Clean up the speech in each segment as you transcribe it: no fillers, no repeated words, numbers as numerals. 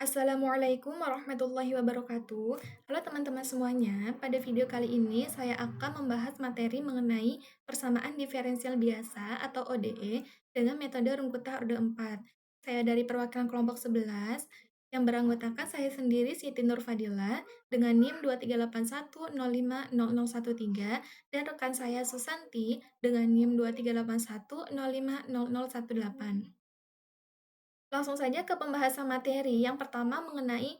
Assalamualaikum warahmatullahi wabarakatuh. Halo teman-teman semuanya, pada video kali ini saya akan membahas materi mengenai persamaan diferensial biasa atau ODE dengan metode Runkuta Orde 4. Saya dari perwakilan kelompok 11 yang beranggotakan saya sendiri Siti Nur Fadila dengan NIM 238105013 dan rekan saya Susanti dengan NIM 238105018. Langsung saja ke pembahasan materi. Yang pertama mengenai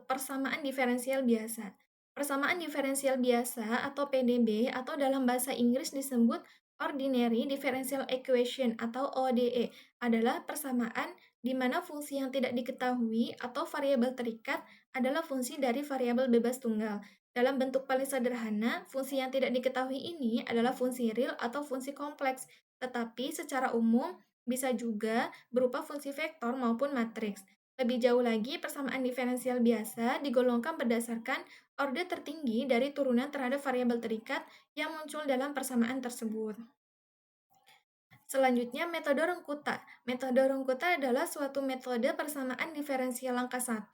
persamaan diferensial biasa. Persamaan diferensial biasa atau PDB atau dalam bahasa Inggris disebut Ordinary Differential Equation atau ODE adalah persamaan di mana fungsi yang tidak diketahui atau variabel terikat adalah fungsi dari variabel bebas tunggal. Dalam bentuk paling sederhana, fungsi yang tidak diketahui ini adalah fungsi real atau fungsi kompleks, tetapi secara umum bisa juga berupa fungsi vektor maupun matriks. Lebih jauh lagi, persamaan diferensial biasa digolongkan berdasarkan orde tertinggi dari turunan terhadap variabel terikat yang muncul dalam persamaan tersebut. Selanjutnya, metode Runkuta. Metode Runkuta adalah suatu metode persamaan diferensial langkah 1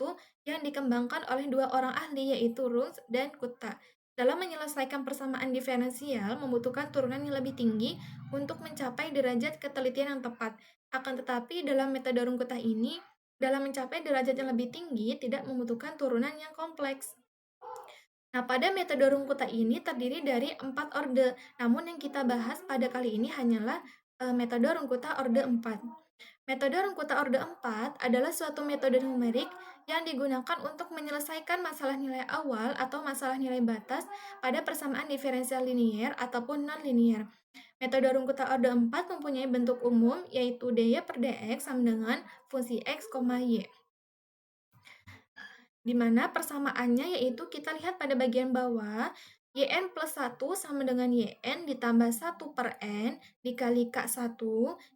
yang dikembangkan oleh dua orang ahli, yaitu Runge dan Kuta. Dalam menyelesaikan persamaan diferensial membutuhkan turunan yang lebih tinggi untuk mencapai derajat ketelitian yang tepat. Akan tetapi, dalam metode Runkuta ini, dalam mencapai derajat yang lebih tinggi tidak membutuhkan turunan yang kompleks. Nah, pada metode Runkuta ini terdiri dari 4 orde, namun yang kita bahas pada kali ini hanyalah metode Runkuta orde 4. Metode Runkuta orde 4 adalah suatu metode numerik yang digunakan untuk menyelesaikan masalah nilai awal atau masalah nilai batas pada persamaan diferensial linier ataupun non-linier. Metode Runkuta orde 4 mempunyai bentuk umum yaitu dy per dx sama dengan fungsi x, y, di mana persamaannya yaitu kita lihat pada bagian bawah, yn plus 1 sama dengan yn ditambah 1 per n dikali k1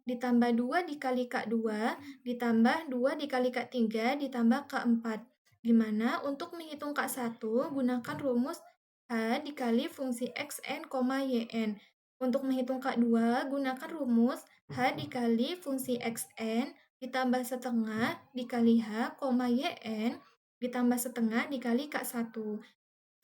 ditambah 2 dikali k2 ditambah 2 dikali k3 ditambah k4. Di mana untuk menghitung k1 gunakan rumus h dikali fungsi xn, yn. Untuk menghitung k2 gunakan rumus h dikali fungsi xn ditambah setengah dikali h, yn ditambah setengah dikali K1.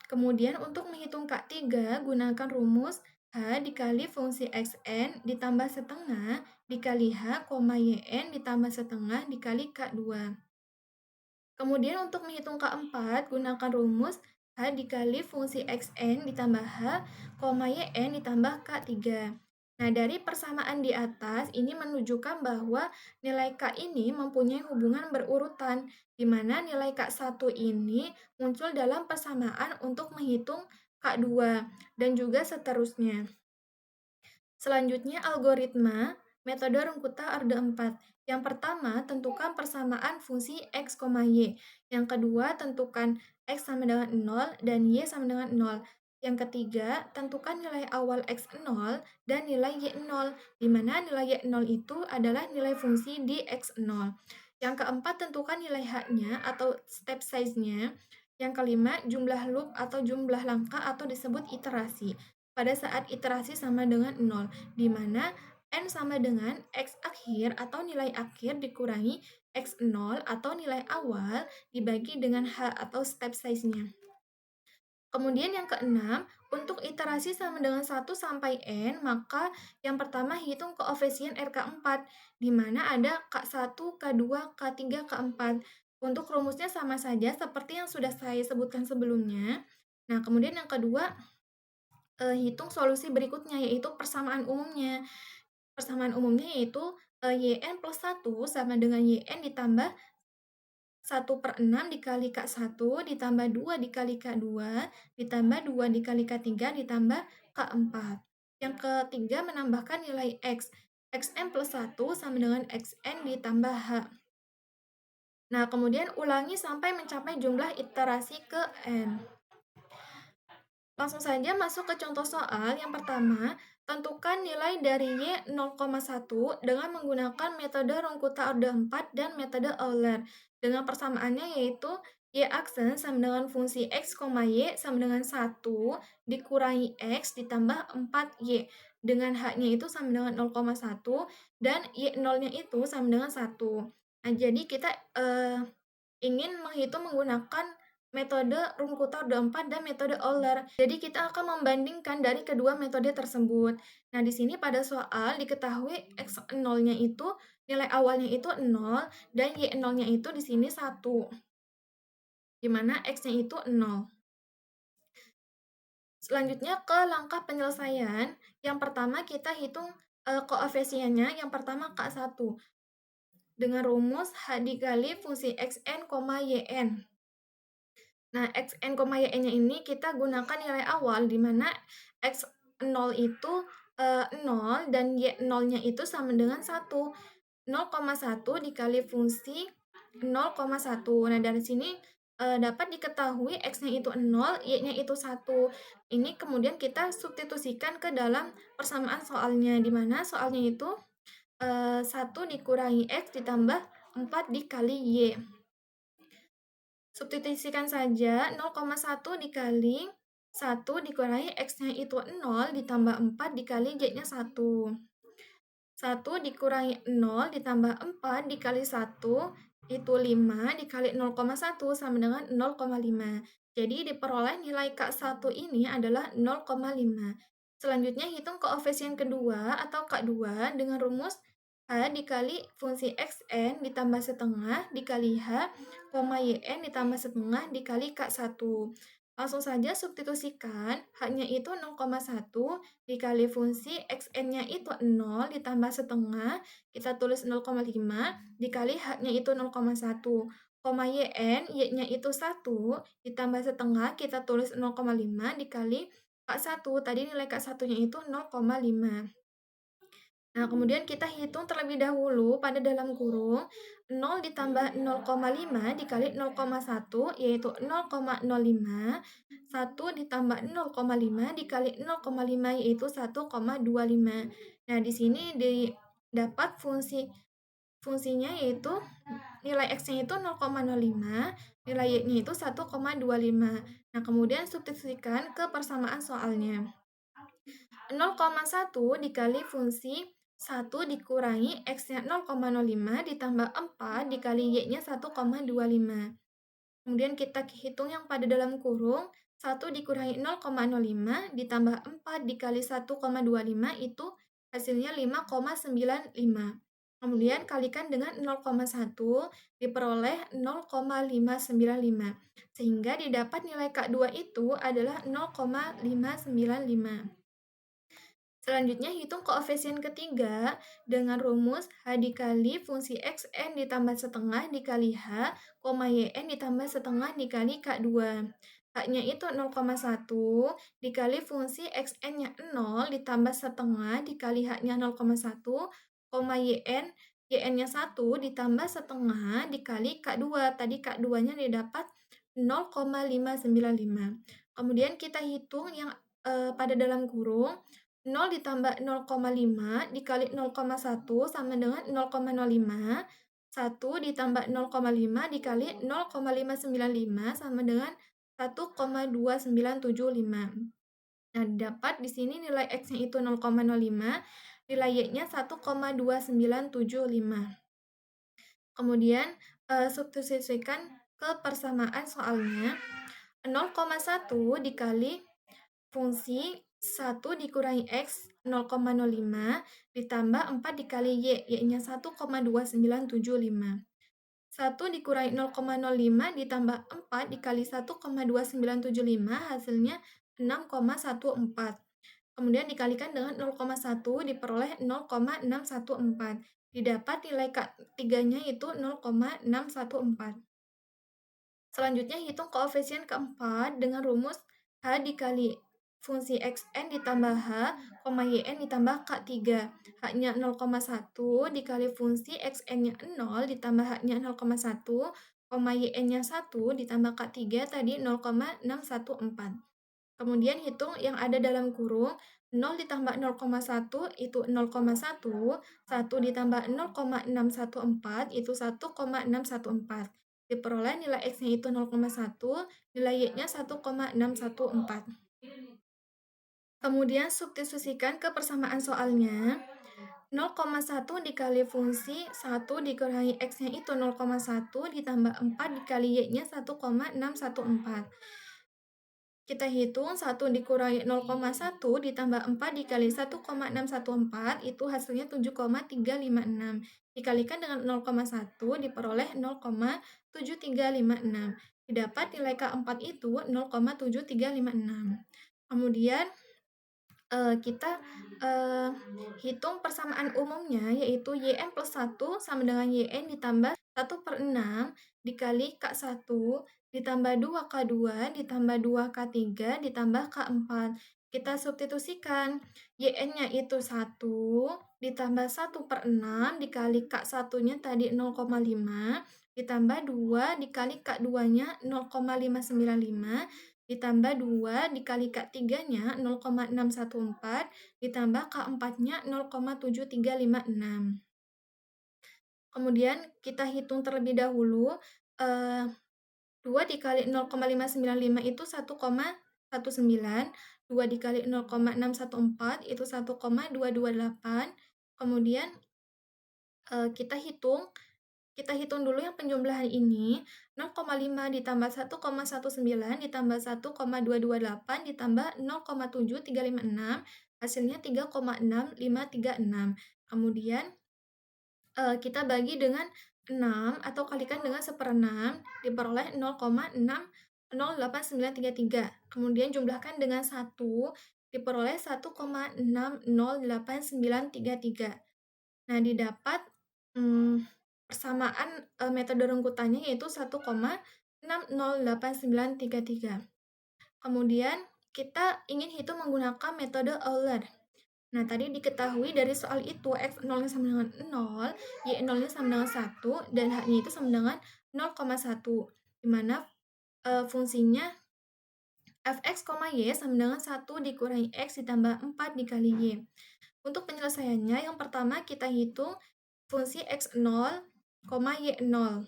Kemudian untuk menghitung K3, gunakan rumus H dikali fungsi Xn ditambah setengah dikali H, yn ditambah setengah dikali K2. Kemudian untuk menghitung K4, gunakan rumus H dikali fungsi Xn ditambah H, yn ditambah K3. Nah, dari persamaan di atas ini menunjukkan bahwa nilai K ini mempunyai hubungan berurutan, di mana nilai K1 ini muncul dalam persamaan untuk menghitung K2, dan juga seterusnya. Selanjutnya, algoritma metode Runkuta orde 4. Yang pertama, tentukan persamaan fungsi x, y. Yang kedua, tentukan x sama dengan 0 dan y sama dengan 0. Yang ketiga, tentukan nilai awal x0 dan nilai y0, di mana nilai y0 itu adalah nilai fungsi di x0. Yang keempat, tentukan nilai h-nya atau step size-nya. Yang kelima, jumlah loop atau jumlah langkah atau disebut iterasi pada saat iterasi sama dengan 0, di mana n sama dengan x akhir atau nilai akhir dikurangi x0 atau nilai awal dibagi dengan h atau step size-nya. Kemudian yang keenam, untuk iterasi sama dengan 1 sampai n, maka yang pertama hitung koefisien RK4, di mana ada K1, K2, K3, K4. Untuk rumusnya sama saja seperti yang sudah saya sebutkan sebelumnya. Nah, kemudian yang kedua, hitung solusi berikutnya, yaitu persamaan umumnya. Persamaan umumnya yaitu yn plus 1 sama dengan yn ditambah 1/6 dikali K1 ditambah 2 dikali K2 ditambah 2 dikali K3 ditambah K4. Yang ketiga, menambahkan nilai x. Xn plus 1 sama dengan xn ditambah h. Nah, kemudian ulangi sampai mencapai jumlah iterasi ke n. Langsung saja masuk ke contoh soal. Yang pertama, tentukan nilai dari Y 0,1 dengan menggunakan metode Runkuta orde 4 dan metode Euler. Dengan persamaannya yaitu Y aksen sama dengan fungsi X, Y sama dengan 1 dikurangi X ditambah 4Y. Dengan H-nya itu sama dengan 0,1 dan Y0-nya itu sama dengan 1. Nah, jadi kita ingin menghitung menggunakan metode Runge-Kutta 24 dan metode Euler. Jadi kita akan membandingkan dari kedua metode tersebut. Nah, di sini pada soal diketahui x0-nya itu nilai awalnya itu 0 dan y0-nya itu di sini 1. Di mana x-nya itu 0. Selanjutnya ke langkah penyelesaian. Yang pertama kita hitung koefisiennya. Yang pertama K1 dengan rumus H dikali fungsi xn, yn. Nah, xn, yn-nya ini kita gunakan nilai awal di mana x0 itu 0 dan y0-nya itu sama dengan 1. 0,1 dikali fungsi 0,1. Nah, dari sini dapat diketahui x-nya itu 0, y-nya itu 1. Ini kemudian kita substitusikan ke dalam persamaan soalnya, di mana soalnya itu 1 dikurangi x ditambah 4 dikali y. Substitusikan saja 0,1 dikali 1 dikurangi x-nya itu 0 ditambah 4 dikali y-nya 1. 1 dikurangi 0 ditambah 4 dikali 1 itu 5 dikali 0,1 sama dengan 0,5. Jadi diperoleh nilai K1 ini adalah 0,5. Selanjutnya hitung koefisien kedua atau K2 dengan rumus H dikali fungsi xn ditambah setengah dikali H, yn ditambah setengah dikali K1. Langsung saja substitusikan, H-nya itu 0,1 dikali fungsi xn-nya itu 0 ditambah setengah, kita tulis 0,5 dikali H-nya itu 0,1, y-nya itu 1 ditambah setengah, kita tulis 0,5 dikali K1, tadi nilai K1-nya itu 0,5. Nah, kemudian kita hitung terlebih dahulu pada dalam kurung 0 ditambah 0,5 dikali 0,1 yaitu 0,05, 1 ditambah 0,5 dikali 0,5 yaitu 1,25. Nah, di sini dapat fungsinya yaitu nilai x-nya itu 0,05, nilai y-nya itu 1,25. Nah, kemudian substitusikan ke persamaan soalnya. 0,1 dikali fungsi 1 dikurangi x-nya 0,05 ditambah 4 dikali y-nya 1,25. Kemudian kita hitung yang pada dalam kurung, 1 dikurangi 0,05 ditambah 4 dikali 1,25 itu hasilnya 5,95. Kemudian kalikan dengan 0,1 diperoleh 0,595. Sehingga didapat nilai K2 itu adalah 0,595. Selanjutnya hitung koefisien ketiga dengan rumus H dikali fungsi xn ditambah setengah dikali H, yn ditambah setengah dikali K2. H-nya itu 0,1 dikali fungsi xn-nya 0 ditambah setengah dikali H-nya 0,1, yn-nya 1 ditambah setengah dikali K2. Tadi K2-nya didapat 0,595. Kemudian kita hitung yang pada dalam kurung 0 ditambah 0,5 dikali 0,1 sama dengan 0,05. 1 ditambah 0,5 dikali 0,595 sama dengan 1,2975. Nah, dapat di sini nilai x-nya itu 0,05, nilai y-nya 1,2975. Kemudian substitusikan ke persamaan soalnya. 0,1 dikali fungsi 1 dikurangi x 0,05 ditambah 4 dikali y-nya 1,2975. 1 dikurangi 0,05 ditambah 4 dikali 1,2975 hasilnya 6,14. Kemudian dikalikan dengan 0,1 diperoleh 0,614. Didapat nilai K3-nya itu 0,614. Selanjutnya hitung koefisien keempat dengan rumus H dikali fungsi xn ditambah H, yn ditambah K3. H-nya 0,1 dikali fungsi xn-nya 0 ditambah H-nya 0,1, yn-nya 1 ditambah K3 tadi 0,614. Kemudian hitung yang ada dalam kurung 0 ditambah 0,1 itu 0,1, 1 ditambah 0,614 itu 1,614. Diperoleh nilai x-nya itu 0,1, nilai y-nya 1,614. Kemudian substitusikan ke persamaan soalnya. 0,1 dikali fungsi 1 dikurangi X-nya itu 0,1 ditambah 4 dikali Y-nya 1,614. Kita hitung 1 dikurangi 0,1 ditambah 4 dikali 1,614 itu hasilnya 7,356. Dikalikan dengan 0,1 diperoleh 0,7356. Didapat nilai K4 itu 0,7356. Kemudian kita hitung persamaan umumnya, yaitu YN plus 1 sama dengan YN ditambah 1/6 dikali K1 ditambah 2K2 ditambah 2K3 ditambah K4. Kita substitusikan, YN-nya itu 1 ditambah 1/6 dikali K1-nya tadi 0,5 ditambah 2 dikali K2-nya 0,595 ditambah 2 dikali K3-nya 0,614 ditambah K4-nya 0,7356. Kemudian kita hitung terlebih dahulu, 2 dikali 0,595 itu 1,19, 2 dikali 0,614 itu 1,228. Kemudian kita hitung dulu yang penjumlahan ini, 0,5 ditambah 1,19 ditambah 1,228 ditambah 0,7356, hasilnya 3,6536. Kemudian kita bagi dengan 6 atau kalikan dengan 1/6, diperoleh 0,608933. Kemudian jumlahkan dengan 1, diperoleh 1,608933. Nah, didapat persamaan metode rungkutannya yaitu 1,608933. Kemudian kita ingin hitung menggunakan metode Euler. Nah, tadi diketahui dari soal itu X0-nya sama dengan 0, Y0-nya sama dengan 1, dan H-nya itu sama dengan 0,1, di mana fungsinya fx, y sama dengan 1 dikurangi X ditambah 4 dikali Y. Untuk penyelesaiannya, yang pertama kita hitung fungsi X0, Y0.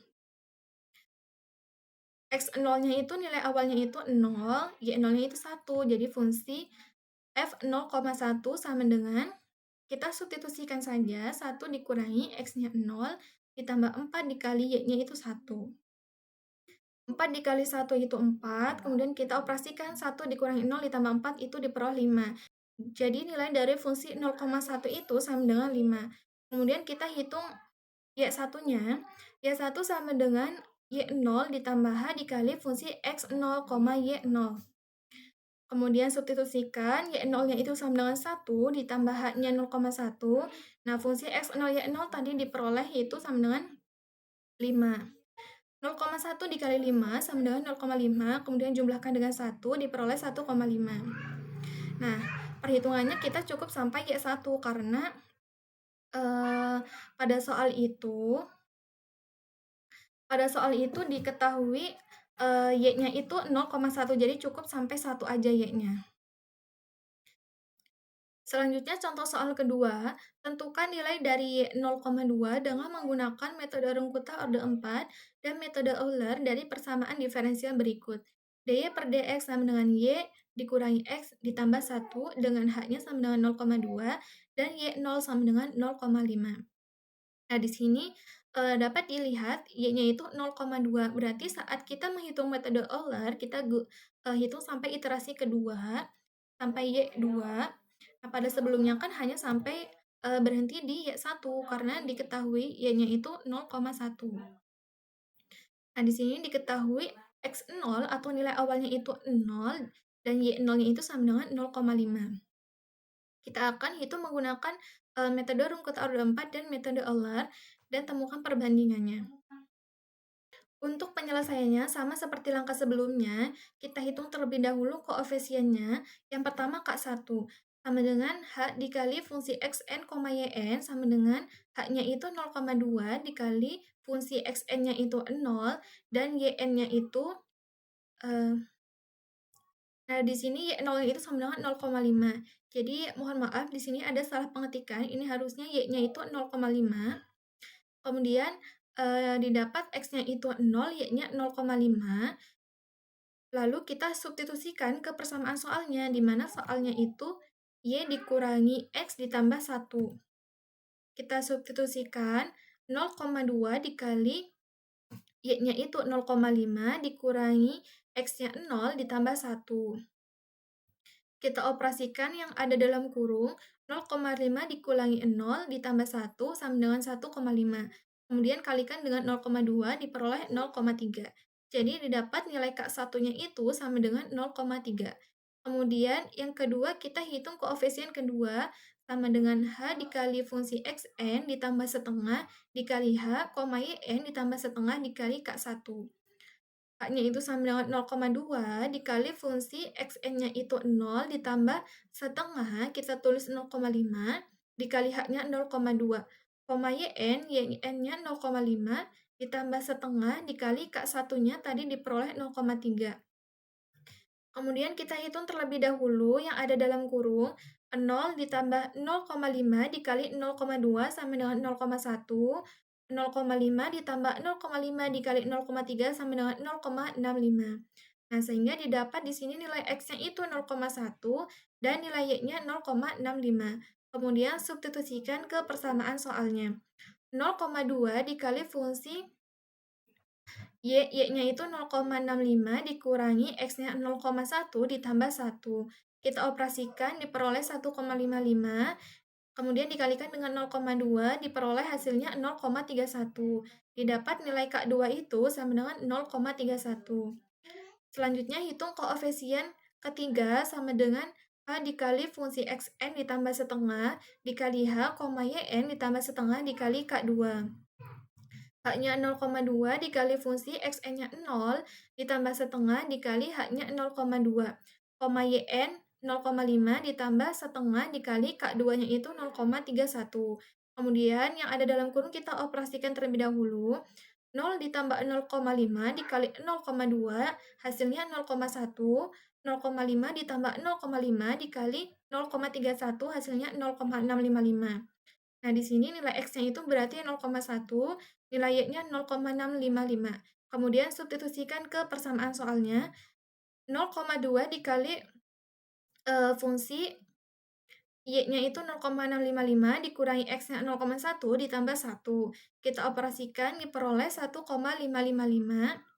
X0-nya itu nilai awalnya itu 0, Y0-nya itu 1. Jadi fungsi F0,1 sama dengan, kita substitusikan saja, 1 dikurangi X-nya 0, ditambah 4 dikali Y-nya itu 1. 4 dikali 1 itu 4, kemudian kita operasikan 1 dikurangi 0 ditambah 4 itu diperoleh 5. Jadi nilai dari fungsi 0,1 itu sama dengan 5. Kemudian kita hitung Y1-nya. Y1 sama dengan Y0 ditambah H dikali fungsi X0, Y0. Kemudian substitusikan, Y0-nya itu sama dengan 1 ditambah H-nya 0,1. Nah, fungsi X0, Y0 tadi diperoleh itu sama dengan 5. 0,1 dikali 5 sama dengan 0,5, kemudian jumlahkan dengan 1, diperoleh 1,5. Nah, perhitungannya kita cukup sampai Y1 karena pada soal itu diketahui Y-nya itu 0,1, jadi cukup sampai 1 aja Y-nya. Selanjutnya contoh soal kedua, tentukan nilai dari 0,2 dengan menggunakan metode rungkutan orde 4 dan metode Euler dari persamaan diferensial berikut. dy per dx sama dengan y dikurangi x ditambah 1 dengan h-nya sama dengan 0,2 dan y0 sama dengan 0,5. Nah, di sini dapat dilihat y-nya itu 0,2. Berarti saat kita menghitung metode Euler, kita hitung sampai iterasi kedua, sampai y2. Nah, pada sebelumnya kan hanya sampai berhenti di Y1 karena diketahui Y-nya itu 0,1. Nah, di sini diketahui X0 atau nilai awalnya itu 0 dan Y0-nya itu sama dengan 0,5. Kita akan hitung menggunakan metode rungkut orde 4 dan metode Euler dan temukan perbandingannya. Untuk penyelesaiannya, sama seperti langkah sebelumnya, kita hitung terlebih dahulu koefisiennya. Yang pertama K1, sama dengan H dikali fungsi Xn, Yn, sama dengan H-nya itu 0,2 dikali fungsi Xn-nya itu 0, dan Yn-nya itu, nah di sini Y0 itu sama dengan 0,5. Jadi mohon maaf, di sini ada salah pengetikan, ini harusnya Y-nya itu 0,5. Kemudian didapat X-nya itu 0, Y-nya 0,5. Lalu kita substitusikan ke persamaan soalnya, di mana soalnya itu Y dikurangi X ditambah 1. kita substitusikan 0,2 dikali Y-nya itu 0,5 dikurangi X-nya 0 ditambah 1. Kita operasikan yang ada dalam kurung 0,5 dikurangi 0 ditambah 1 sama dengan 1,5. Kemudian kalikan dengan 0,2 diperoleh 0,3. Jadi didapat nilai K1-nya itu sama dengan 0,3. Kemudian yang kedua kita hitung koefisien kedua sama dengan H dikali fungsi Xn ditambah setengah dikali H, Yn ditambah setengah dikali K1. K-nya itu sama dengan 0,2 dikali fungsi Xn-nya itu 0 ditambah setengah, kita tulis 0,5 dikali H-nya 0,2, Yn-nya 0,5 ditambah setengah dikali K1-nya tadi diperoleh 0,3. Kemudian kita hitung terlebih dahulu yang ada dalam kurung 0 ditambah 0,5 dikali 0,2 sama dengan 0,1, 0,5 ditambah 0,5 dikali 0,3 sama dengan 0,65. Nah, sehingga didapat di sini nilai X-nya itu 0,1 dan nilai Y-nya 0,65. Kemudian substitusikan ke persamaan soalnya. 0,2 dikali fungsi Y-nya itu 0,65 dikurangi X-nya 0,1 ditambah 1. Kita operasikan diperoleh 1,55, kemudian dikalikan dengan 0,2 diperoleh hasilnya 0,31. Didapat nilai K2 itu sama dengan 0,31. Selanjutnya hitung koefisien ketiga sama dengan H dikali fungsi Xn ditambah setengah dikali H, Yn ditambah setengah dikali K2. H-nya 0,2 dikali fungsi Xn-nya 0 ditambah setengah dikali H-nya 0,2. Yn 0,5 ditambah setengah dikali K2-nya itu 0,31. Kemudian yang ada dalam kurung kita operasikan terlebih dahulu. 0 ditambah 0,5 dikali 0,2 hasilnya 0,1. 0,5 ditambah 0,5 dikali 0,31 hasilnya 0,655. Nah, di sini nilai X-nya itu berarti 0,1, nilai Y-nya 0,655. Kemudian substitusikan ke persamaan soalnya. 0,2 dikali fungsi Y-nya itu 0,655 dikurangi X-nya 0,1 ditambah 1. Kita operasikan diperoleh 1,555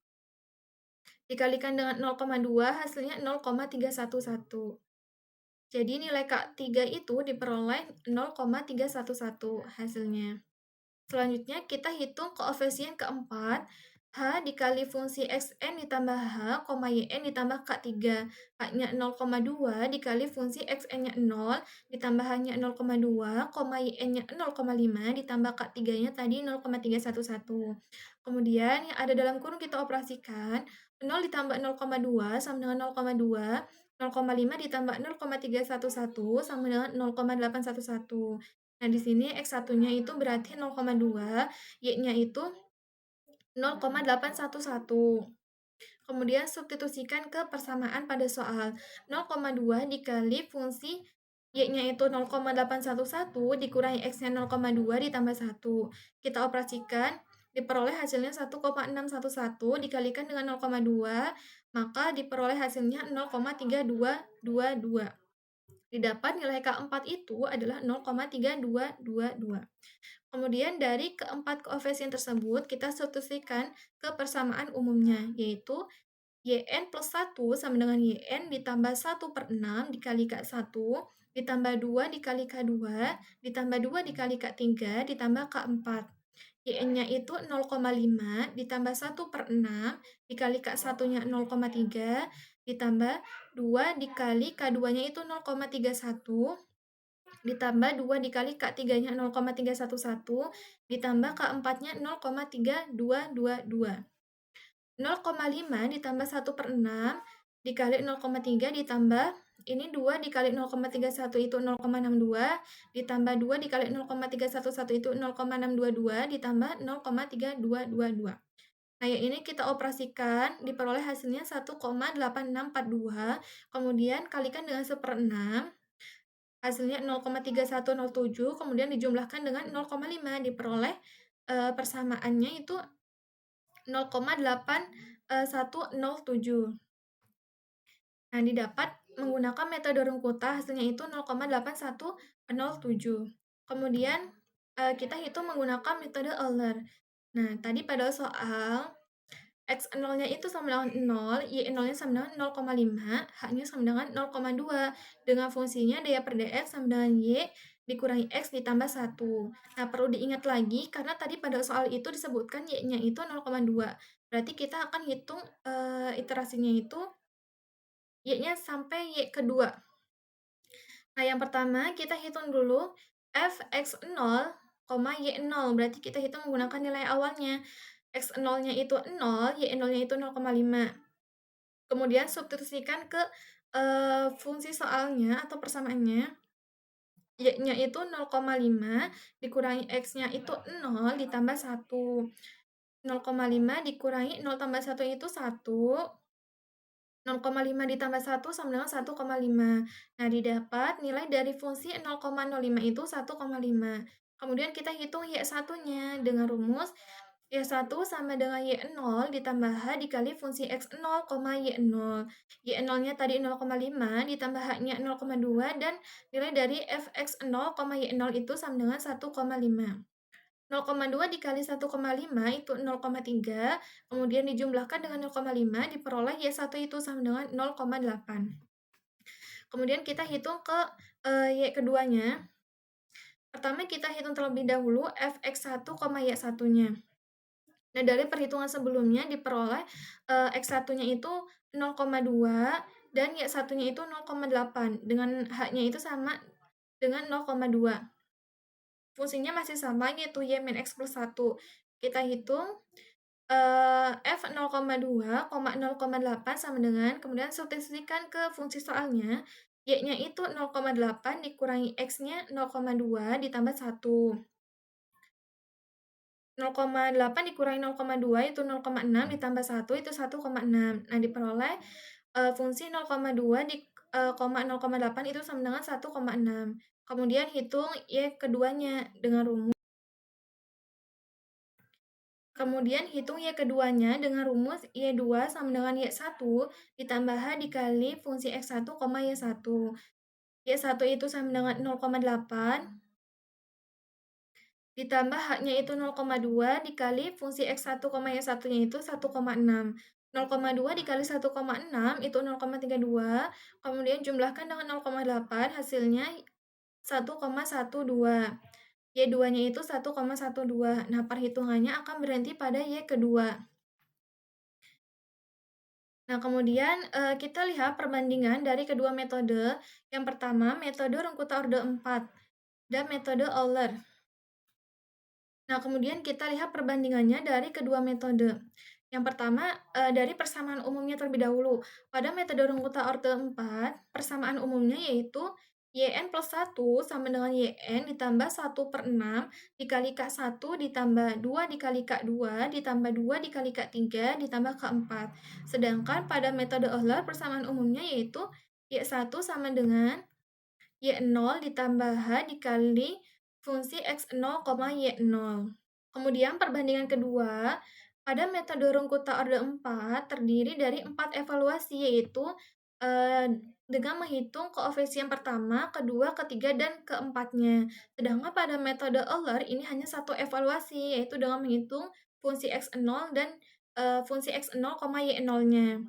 dikalikan dengan 0,2 hasilnya 0,311. Jadi nilai K3 itu diperoleh 0,311 hasilnya. Selanjutnya kita hitung koefisien keempat, H dikali fungsi Xn ditambah H, Yn ditambah K3. H-nya 0,2 dikali fungsi Xn-nya 0 ditambah H-nya 0,2, Yn-nya 0,5 ditambah K3-nya tadi 0,311. Kemudian yang ada dalam kurung kita operasikan, 0 ditambah 0,2 sama dengan 0,2, 0,5 ditambah 0,311 sama dengan 0,811. Nah, di sini X1-nya itu berarti 0,2, Y-nya itu 0,811. Kemudian substitusikan ke persamaan pada soal. 0,2 dikali fungsi Y-nya itu 0,811 dikurangi X-nya 0,2 ditambah 1. Kita operasikan, diperoleh hasilnya 1,611 dikalikan dengan 0,2, maka diperoleh hasilnya 0,3222. Didapat nilai K4 itu adalah 0,3222. Kemudian dari keempat koefisien tersebut, kita substitusikan ke persamaan umumnya, yaitu Yn plus 1 sama dengan Yn ditambah 1 per 6 dikali K1, ditambah 2 dikali K2, ditambah 2 dikali K3, ditambah K4. Yn-nya itu 0,5 ditambah 1 per 6 dikali K1-nya 0,3, ditambah 2 dikali K2-nya itu 0,31, ditambah 2 dikali K3-nya 0,311, ditambah K4-nya 0,3222. 0,5 ditambah 1 per 6 dikali 0,3 ditambah ini 2 dikali 0,31 itu 0,62 ditambah 2 dikali 0,311 itu 0,622 ditambah 0,3222. Nah, yang ini kita operasikan diperoleh hasilnya 1,8642, kemudian kalikan dengan 1/6 hasilnya 0,3107, kemudian dijumlahkan dengan 0,5 diperoleh persamaannya itu 0,8107. Nah, didapat menggunakan metode Runkuta hasilnya itu 0,8107. Kemudian kita hitung menggunakan metode Euler. Nah, tadi pada soal X nolnya itu sama dengan 0, Y nolnya sama dengan 0,5, H-nya sama dengan 0,2. Dengan fungsinya daya per dx sama dengan Y dikurangi X ditambah 1. Nah, perlu diingat lagi karena tadi pada soal itu disebutkan Y-nya itu 0,2. Berarti kita akan hitung iterasinya itu Y-nya sampai Y kedua. Nah, yang pertama kita hitung dulu Fx0, Y0. Berarti kita hitung menggunakan nilai awalnya. X0-nya itu 0, Y0-nya itu 0,5. Kemudian substitusikan ke fungsi soalnya atau persamaannya. Y-nya itu 0,5 dikurangi X-nya itu 0 ditambah 1. 0,5 dikurangi 0 tambah 1 itu 1. 0,5 ditambah 1 sama dengan 1,5. Nah, didapat nilai dari fungsi 0,05 itu 1,5. Kemudian kita hitung Y1-nya dengan rumus Y1 sama dengan Y0 ditambah H dikali fungsi X0, Y0. Y0-nya tadi 0,5 ditambah H-nya 0,2 dan nilai dari Fx0, Y0 itu sama dengan 1,5. 0,2 dikali 1,5 itu 0,3, kemudian dijumlahkan dengan 0,5 diperoleh Y1 itu sama dengan 0,8. Kemudian kita hitung ke Y keduanya. Pertama kita hitung terlebih dahulu Fx1, Y1-nya. Nah, dari perhitungan sebelumnya diperoleh X1-nya itu 0,2 dan Y1-nya itu 0,8 dengan H-nya itu sama dengan 0,2. Fungsinya masih sama yaitu Y min X plus 1. Kita hitung F 0,2, 0,8 sama dengan, kemudian substitusikan ke fungsi soalnya, Y-nya itu 0,8 dikurangi X-nya 0,2 ditambah 1. 0,8 dikurangi 0,2 itu 0,6 ditambah 1 itu 1,6. Nah, diperoleh fungsi 0,2 di 0,8 itu sama dengan 1,6. Kemudian hitung Y keduanya dengan rumus. Kemudian hitung Y keduanya dengan rumus Y2 sama dengan Y1 ditambah H dikali fungsi X1, Y1. Y1 itu sama dengan 0,8 ditambah H-nya itu 0,2 dikali fungsi X1, Y1-nya itu 1,6. 0,2 dikali 1,6 itu 0,32, kemudian jumlahkan dengan 0,8, hasilnya 1,12. Y2-nya itu 1,12. Nah, perhitungannya akan berhenti pada Y kedua. Nah, kemudian kita lihat perbandingan dari kedua metode. Yang pertama, metode Runkuta orde 4 dan metode Euler. Nah, kemudian kita lihat perbandingannya dari kedua metode. Yang pertama, dari persamaan umumnya terlebih dahulu. Pada metode Runkuta orde 4, persamaan umumnya yaitu Yn plus 1 sama dengan Yn ditambah 1/6 dikali K1 ditambah 2 dikali K2 ditambah 2 dikali K3 ditambah K4. Sedangkan pada metode Euler persamaan umumnya yaitu Y1 sama dengan Y0 ditambah H dikali fungsi X0, Y0. Kemudian perbandingan kedua, pada metode Runkuta orde 4 terdiri dari 4 evaluasi yaitu dengan menghitung koefisien pertama, kedua, ketiga, dan keempatnya. Sedangkan pada metode Euler ini hanya satu evaluasi yaitu dengan menghitung fungsi X0 dan fungsi X0, Y0-nya.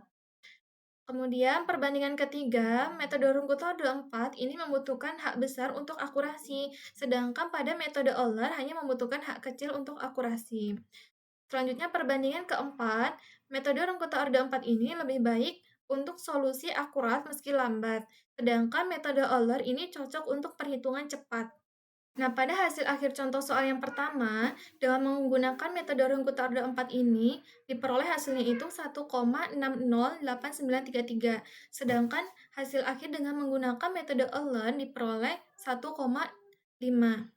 Kemudian perbandingan ketiga, metode Runkuta orde 4 ini membutuhkan hak besar untuk akurasi, sedangkan pada metode Euler hanya membutuhkan hak kecil untuk akurasi. Selanjutnya perbandingan keempat, metode Runkuta orde 4 ini lebih baik untuk solusi akurat meski lambat, sedangkan metode Euler ini cocok untuk perhitungan cepat. Nah, pada hasil akhir contoh soal yang pertama, dengan menggunakan metode Runkuta orde 4 ini, diperoleh hasilnya itu 1,608933. Sedangkan hasil akhir dengan menggunakan metode Euler diperoleh 1,5.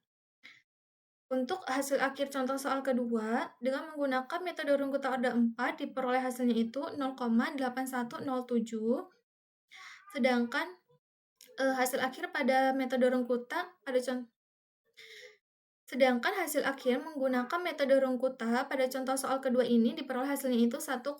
Untuk hasil akhir contoh soal kedua, dengan menggunakan metode Runkuta orde 4, diperoleh hasilnya itu 0,8107. Sedangkan hasil akhir pada metode Runkuta pada contoh Sedangkan hasil akhir menggunakan metode Runkuta pada contoh soal kedua ini diperoleh hasilnya itu 1,12.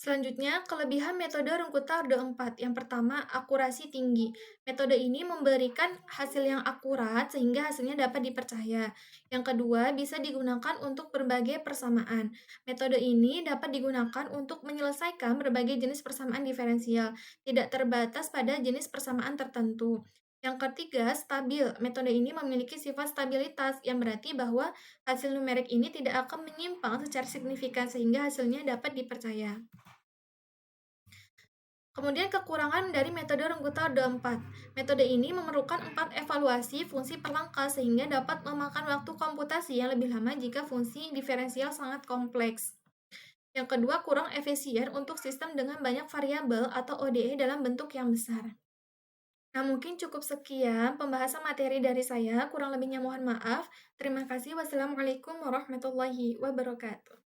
Selanjutnya, kelebihan metode Rungkutar D4. Yang pertama, akurasi tinggi. Metode ini memberikan hasil yang akurat sehingga hasilnya dapat dipercaya. Yang kedua, bisa digunakan untuk berbagai persamaan. Metode ini dapat digunakan untuk menyelesaikan berbagai jenis persamaan diferensial, tidak terbatas pada jenis persamaan tertentu. Yang ketiga, stabil. Metode ini memiliki sifat stabilitas, yang berarti bahwa hasil numerik ini tidak akan menyimpang secara signifikan sehingga hasilnya dapat dipercaya. Kemudian kekurangan dari metode Rungkutar D4. Metode ini memerlukan 4 evaluasi fungsi per langkah sehingga dapat memakan waktu komputasi yang lebih lama jika fungsi diferensial sangat kompleks. Yang kedua, kurang efisien untuk sistem dengan banyak variabel atau ODE dalam bentuk yang besar. Nah, mungkin cukup sekian pembahasan materi dari saya. Kurang lebihnya mohon maaf. Terima kasih. Wassalamualaikum warahmatullahi wabarakatuh.